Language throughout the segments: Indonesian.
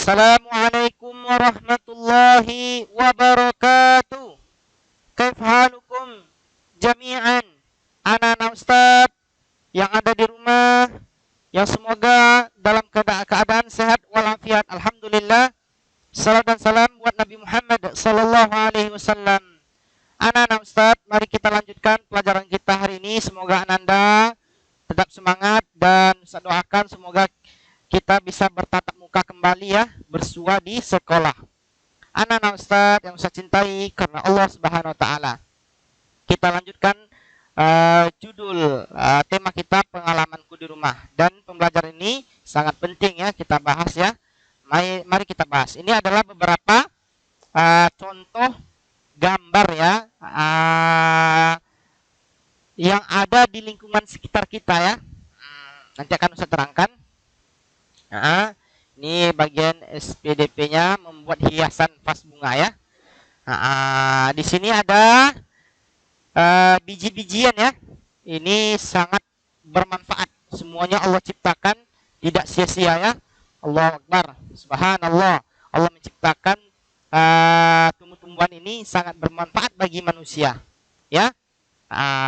Assalamualaikum warahmatullahi wabarakatuh. Kaif halukum jami'an? Anak-anak Ustaz yang ada di rumah, yang semoga dalam keadaan sehat walafiat. Alhamdulillah. Salam dan salam buat Nabi Muhammad sallallahu alaihi wasallam. Anak-anak Ustaz, mari kita lanjutkan pelajaran kita hari ini. Semoga Ananda tetap semangat dan Ustaz doakan semoga kita bisa bertatap muka kembali ya, bersua di sekolah. Anak-anak Ustaz yang Ustaz cintai karena Allah Subhanahu wa taala. Kita lanjutkan judul tema kita pengalamanku di rumah, dan pembelajaran ini sangat penting ya kita bahas ya. Mari kita bahas. Ini adalah beberapa contoh gambar ya yang ada di lingkungan sekitar kita ya. Nanti akan Ustaz terangkan. Nah, ini bagian SPDP-nya membuat hiasan vas bunga ya. Di sini ada biji-bijian ya. Ini sangat bermanfaat. Semuanya Allah ciptakan tidak sia-sia ya. Allahu Akbar. Subhanallah. Allah menciptakan tumbuh-tumbuhan ini sangat bermanfaat bagi manusia. Ya.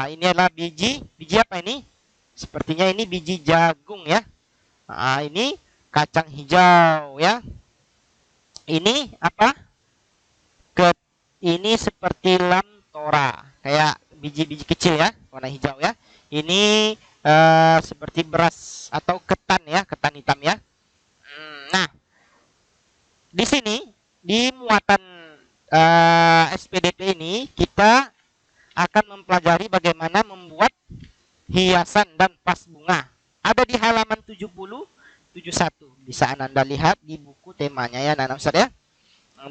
Ini adalah biji apa ini? Sepertinya ini biji jagung ya. Ini kacang hijau ya. Ini apa? Ini seperti lamtora, kayak biji-biji kecil ya, warna hijau ya. Ini seperti beras atau ketan ya, ketan hitam ya. Nah, di sini di muatan SPDP ini kita akan mempelajari bagaimana membuat hiasan dan vas bunga. Ada di halaman 71. Bisa Anda lihat di buku temanya ya, anak Ustaz ya.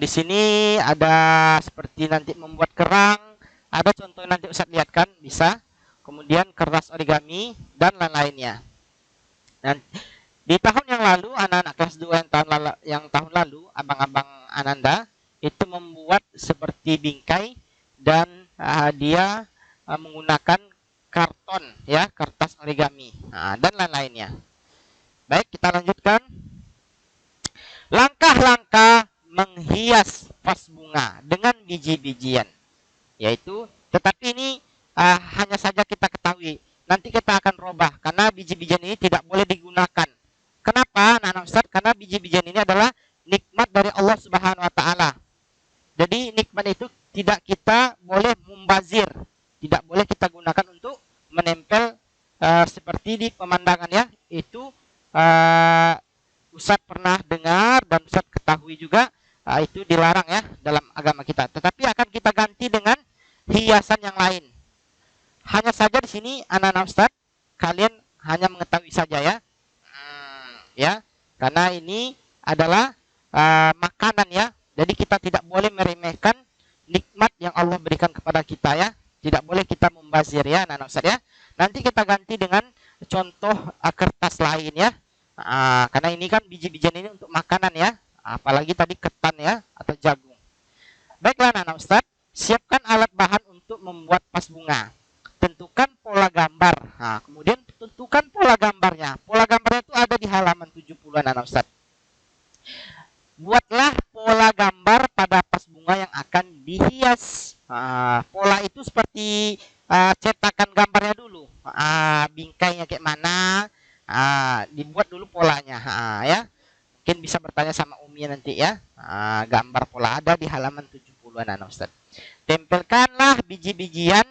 Di sini ada seperti nanti membuat kerang, ada contoh nanti Ustaz lihatkan bisa. Kemudian kertas origami dan lain-lainnya. Dan di tahun yang lalu anak-anak kelas 2 yang tahun lalu abang-abang Ananda itu membuat seperti bingkai dan dia menggunakan karton ya, kertas origami dan lain-lainnya. Baik, kita lanjutkan. Langkah-langkah menghias vas bunga dengan biji-bijian. Yaitu, tetapi ini hanya saja kita ketahui. Nanti kita akan robah karena biji-bijian ini tidak boleh digunakan. Kenapa, anak-anak Ustaz? Karena biji-bijian ini adalah nikmat dari Allah Subhanahu wa taala. Jadi nikmat itu tidak kita boleh membazir. Tidak boleh kita gunakan untuk menempel seperti di pemandangan ya. Itu Ustaz pernah dengar dan Ustaz ketahui juga itu dilarang ya dalam agama kita. Tetapi akan kita ganti dengan hiasan yang lain. Hanya saja di sini anak-anak Ustaz kalian hanya mengetahui saja ya. Ya, karena ini adalah makanan ya. Jadi kita tidak boleh meremehkan nikmat yang Allah berikan kepada kita ya. Tidak boleh kita membazir ya anak-anak Ustaz ya. Nanti kita ganti dengan contoh kertas lain ya. Karena ini kan biji-bijian ini untuk makanan ya, apalagi tadi ketan ya atau jagung. Baiklah anak-anak Ustaz, siapkan alat bahan untuk membuat vas bunga. Tentukan pola gambar. Kemudian tentukan pola gambarnya. Pola gambarnya itu ada di halaman 70-an anak Ustaz. Buatlah pola gambar pada vas bunga yang akan dihias. Pola itu seperti cetakan gambarnya dulu. Bingkainya kayak mana? Dibuat dulu polanya ya. Mungkin bisa bertanya sama Umi nanti ya. Gambar pola ada di halaman 70-an anak Ustaz. Tempelkanlah biji-bijian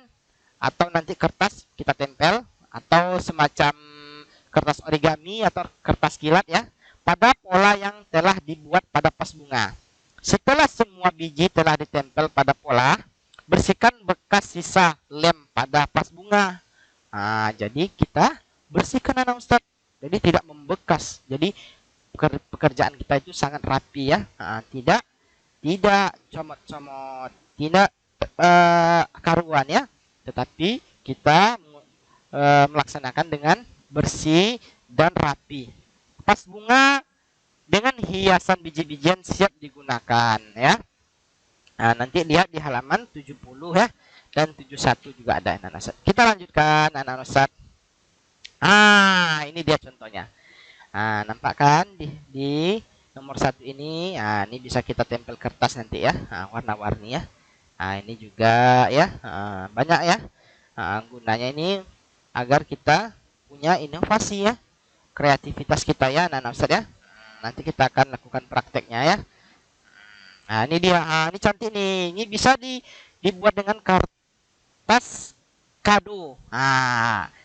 atau nanti kertas kita tempel atau semacam kertas origami atau kertas kilat ya pada pola yang telah dibuat pada vas bunga. Setelah semua biji telah ditempel pada pola, bersihkan bekas sisa lem pada vas bunga. Jadi kita bersihkan anak Ustaz, jadi tidak membekas. Jadi pekerjaan kita itu sangat rapi ya, tidak comot-comot, tidak karuan ya, tetapi kita melaksanakan dengan bersih dan rapi. Vas bunga dengan hiasan biji-bijian siap digunakan ya. Nanti lihat di halaman 70 ya dan 71 juga ada anak Ustaz. Kita lanjutkan anak Ustaz. Ini dia contohnya. Nampak kan di nomor 1 ini, ini bisa kita tempel kertas nanti ya, warna-warni ya. Ini juga ya, banyak ya. Gunanya ini agar kita punya inovasi ya, kreativitas kita ya anak-anak Ustaz ya. Nanti kita akan lakukan prakteknya ya. Ini dia, ini cantik nih. Ini bisa dibuat dengan kertas kado.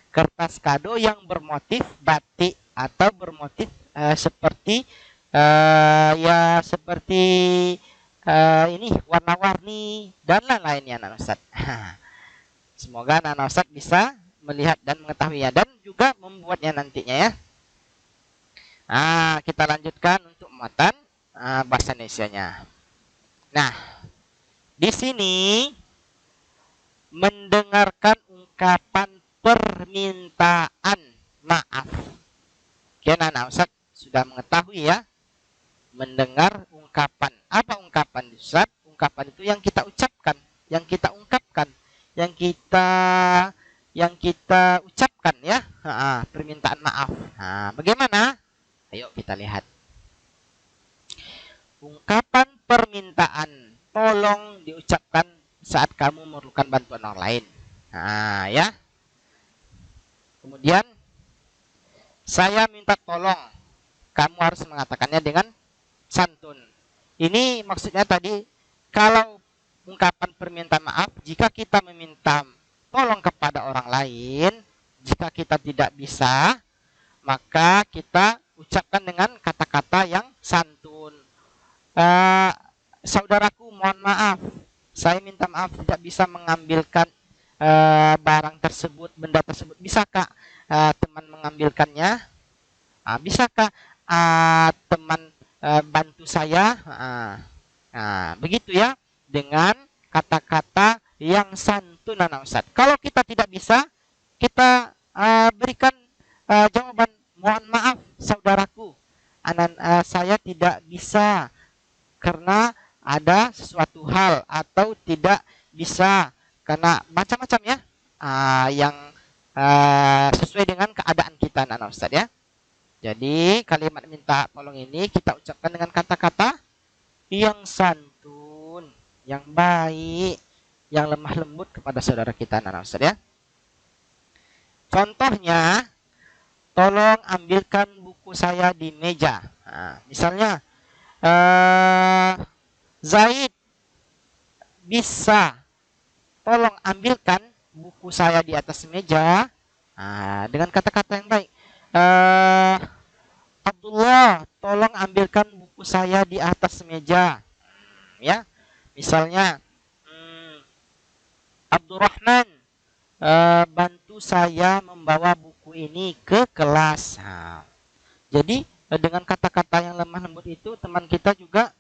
Kertas kado yang bermotif batik atau bermotif seperti seperti ini warna-warni dan lain-lainnya anak Ustaz. Semoga anak Ustaz bisa melihat dan mengetahuinya dan juga membuatnya nantinya ya. Kita lanjutkan untuk muatan bahasa Indonesianya. Nah, di sini mendengarkan ungkapan permintaan maaf. Oke, anak Ustaz sudah mengetahui ya. Mendengar ungkapan. Apa ungkapan Ustaz? Ungkapan itu yang kita ucapkan, yang kita ungkapkan, yang kita ucapkan ya. Permintaan maaf. Bagaimana? Ayo kita lihat. Ungkapan permintaan tolong diucapkan saat kamu memerlukan bantuan orang lain. Ya. Kemudian saya minta tolong. Kamu harus mengatakannya dengan santun. Ini maksudnya tadi, kalau ungkapan permintaan maaf, jika kita meminta tolong kepada orang lain, jika kita tidak bisa, maka kita ucapkan dengan kata-kata yang santun. Saudaraku, mohon maaf, saya minta maaf tidak bisa mengambilkan barang tersebut, benda tersebut. Bisakah teman mengambilkannya? Bisakah teman bantu saya? Begitu ya, dengan kata-kata yang santun anak Ustaz. Kalau kita tidak bisa, kita berikan jawaban, mohon maaf saudaraku, saya tidak bisa karena ada sesuatu hal, atau tidak bisa karena macam-macam ya, yang sesuai dengan keadaan kita anak Ustaz ya. Jadi kalimat minta tolong ini kita ucapkan dengan kata-kata yang santun, yang baik, yang lemah lembut kepada saudara kita anak Ustaz ya. Contohnya, tolong ambilkan buku saya di meja. Misalnya Zaid, bisa tolong ambilkan buku saya di atas meja, dengan kata-kata yang baik. Abdullah, tolong ambilkan buku saya di atas meja. Ya, misalnya Abdurrahman, bantu saya membawa buku ini ke kelas. Jadi dengan kata-kata yang lemah lembut itu, teman kita juga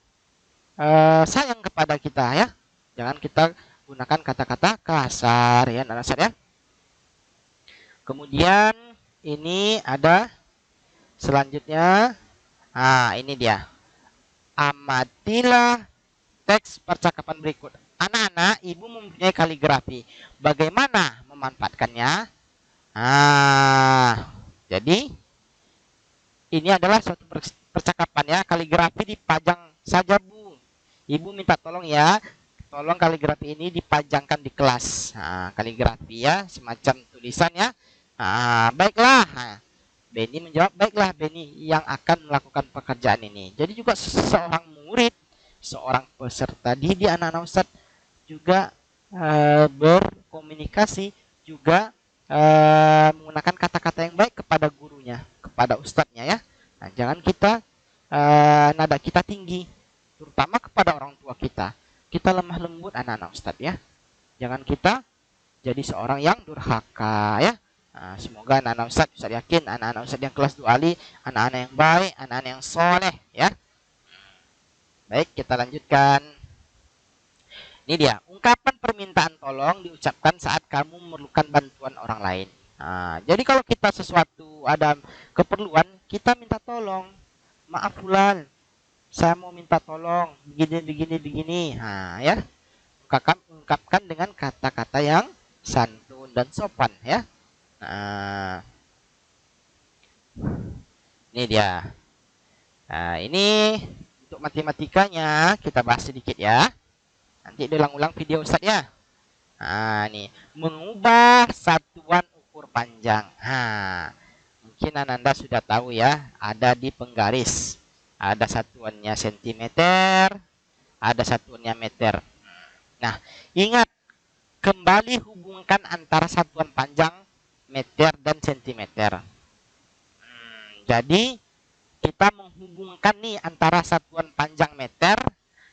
sayang kepada kita ya. Jangan kita gunakan kata-kata kasar ya, anak Ustaz ya. Kemudian ini ada selanjutnya. Ini dia. Amatilah teks percakapan berikut. Anak-anak, ibu mempunyai kaligrafi. Bagaimana memanfaatkannya? Jadi ini adalah suatu percakapan ya. Kaligrafi dipajang saja, Bu. Ibu minta tolong ya, tolong kaligrafi ini dipajangkan di kelas. Kaligrafi ya, semacam tulisan ya. Baiklah. Benny menjawab, baiklah Benny yang akan melakukan pekerjaan ini. Jadi juga seorang murid, seorang peserta didik anak-anak Ustaz juga berkomunikasi, juga menggunakan kata-kata yang baik kepada gurunya, kepada ustadznya ya. Jangan kita nada kita tinggi, terutama kepada orang tua kita. Kita lemah lembut anak-anak Ustaz ya. Jangan kita jadi seorang yang durhaka ya. Semoga anak-anak Ustaz, Ustaz yakin anak-anak Ustaz yang kelas 2 Ali, anak-anak yang baik, anak-anak yang soleh ya. Baik, kita lanjutkan. Ini dia, ungkapan permintaan tolong diucapkan saat kamu memerlukan bantuan orang lain. Jadi kalau kita sesuatu ada keperluan, kita minta tolong. Maaf Fulan, saya mau minta tolong begini. Ya. Ungkapkan dengan kata-kata yang santun dan sopan ya. Ini dia. Nah, ini untuk matematikanya kita bahas sedikit ya. Nanti diulang-ulang video Ustaz ya. Nah, ini mengubah satuan ukur panjang. Nah, mungkin Ananda sudah tahu ya, ada di penggaris. Ada satuannya sentimeter, ada satuannya meter. Nah, ingat kembali hubungkan antara satuan panjang meter dan sentimeter. Jadi kita menghubungkan nih antara satuan panjang meter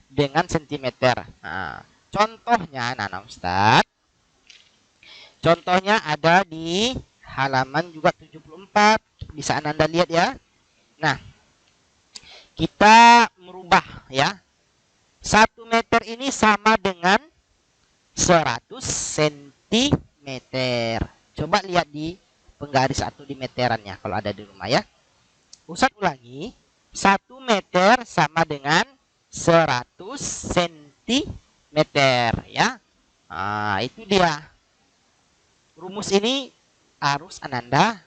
dengan sentimeter. Nah, contohnya anak-anak Ustadz. Contohnya ada di halaman juga 74. Bisa Anda lihat ya. Nah, kita merubah ya. 1 meter ini sama dengan 100 cm. Coba lihat di penggaris atau di meterannya kalau ada di rumah ya. Ustadz ulangi, 1 meter sama dengan 100 cm ya. Nah, itu dia. Rumus ini harus Ananda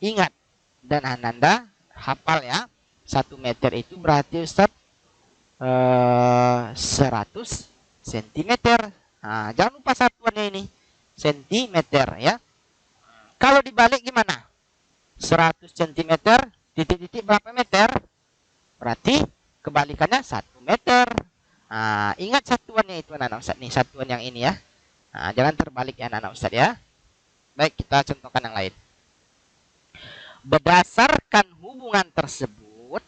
ingat dan Ananda hafal ya. 1 meter itu berarti Ustadz 100 cm. Nah, jangan lupa satuannya ini cm ya. Kalau dibalik gimana? 100 cm titik-titik berapa meter? Berarti kebalikannya 1 meter. Nah, ingat satuannya itu anak-anak Ustadz nih, satuan yang ini ya. Nah, jangan terbalik ya anak-anak Ustadz ya. Baik, kita contohkan yang lain. Berdasarkan hubungan tersebut,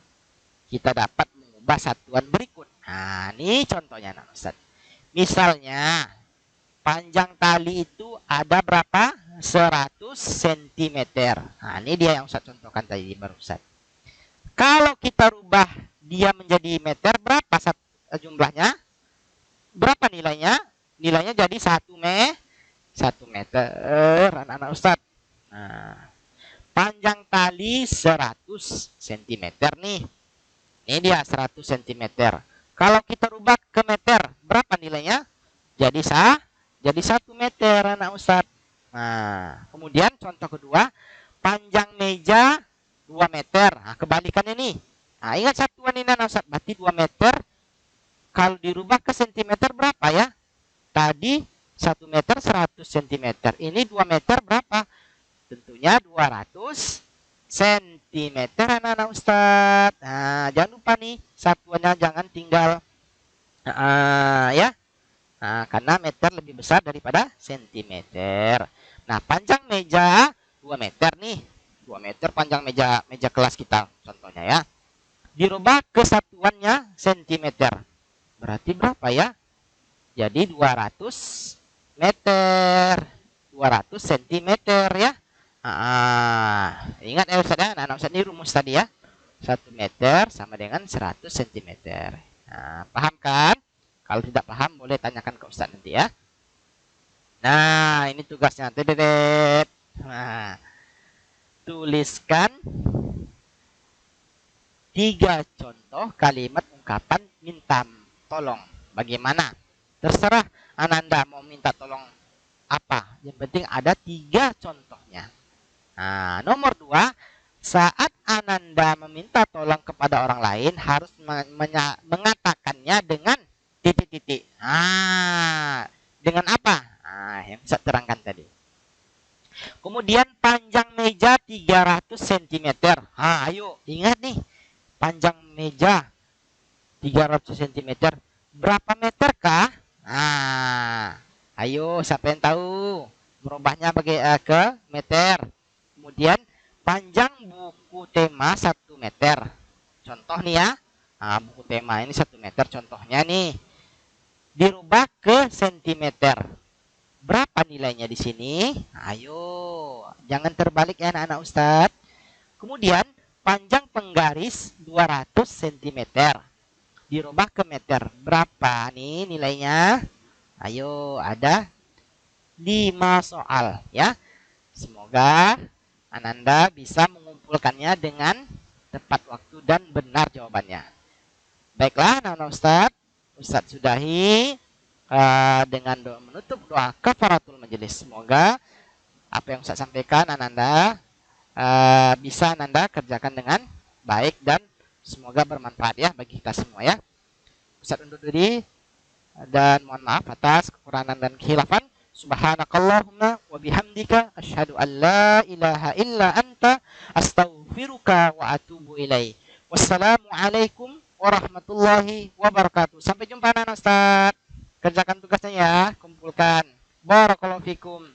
kita dapat mengubah satuan berikut. Nah, ini contohnya anak-anak Ustadz. Misalnya, panjang tali itu ada berapa? 100 cm. Nah, ini dia yang Ustadz contohkan tadi barusan. Kalau kita rubah dia menjadi meter, berapa jumlahnya? Berapa nilainya? Nilainya jadi 1 meter, anak-anak Ustadz. Nah, panjang tali 100 cm nih. Ini dia 100 cm. Kalau kita rubah ke meter, berapa nilainya? Jadi 1 meter, anak Ustadz. Nah, kemudian contoh kedua, panjang meja 2 meter. Nah, kebalikannya nih. Nah, ingat satuan ini anak Ustadz, berarti 2 meter. Kalau dirubah ke sentimeter berapa ya? Tadi 1 meter 100 cm. Ini 2 meter berapa? Tentunya 200 cm, anak-anak Ustadz. Nah, jangan lupa nih, satuannya jangan tinggal ya. Nah, karena meter lebih besar daripada sentimeter. Nah, panjang meja 2 meter nih. 2 meter panjang meja kelas kita contohnya ya. Dirubah ke satuannya sentimeter. Berarti berapa ya? Jadi 200 meter. 200 cm ya. Ingat ya Ustaz ya, anak-anak Ustaz ini rumus tadi ya. 1 meter sama dengan 100 cm. Nah, paham kan? Kalau tidak paham boleh tanyakan ke Ustaz nanti ya. Nah, ini tugasnya. Nah, tuliskan 3 contoh kalimat ungkapan minta tolong. Bagaimana? Terserah Ananda mau minta tolong apa. Yang penting ada 3 contohnya. Nah, nomor 2, saat Ananda meminta tolong kepada orang lain harus mengatakannya dengan titik-titik. Dengan apa? Yang bisa terangkan tadi. Kemudian panjang meja 300 cm. Ayo ingat nih, panjang meja 300 cm. Berapa meter kah? Ayo siapa yang tahu? Merubahnya ke meter. Kemudian panjang buku tema 1 meter. Contoh nih ya. Buku tema ini 1 meter contohnya nih. Dirubah ke sentimeter. Berapa nilainya di sini? Ayo, jangan terbalik ya anak-anak Ustadz. Kemudian panjang penggaris 200 cm. Dirubah ke meter. Berapa nih nilainya? Ayo, ada 5 soal ya. Semoga Ananda bisa mengumpulkannya dengan tepat waktu dan benar jawabannya. Baiklah anak-anak Ustadz. Ustadz sudahi dengan doa menutup doa kafaratul majelis. Semoga apa yang Ustadz sampaikan Ananda bisa Ananda kerjakan dengan baik dan Semoga bermanfaat ya bagi kita semua ya. Ustaz undur diri dan mohon maaf atas kekurangan dan khilafan. Subhanakallahumma wa bihamdika asyhadu an la ilaha illa anta astaghfiruka wa atubu ilaik. Wassalamualaikum warahmatullahi wabarakatuh. Sampai jumpa anak Ustaz. Kerjakan tugasnya ya, kumpulkan. Barakallahu fikum.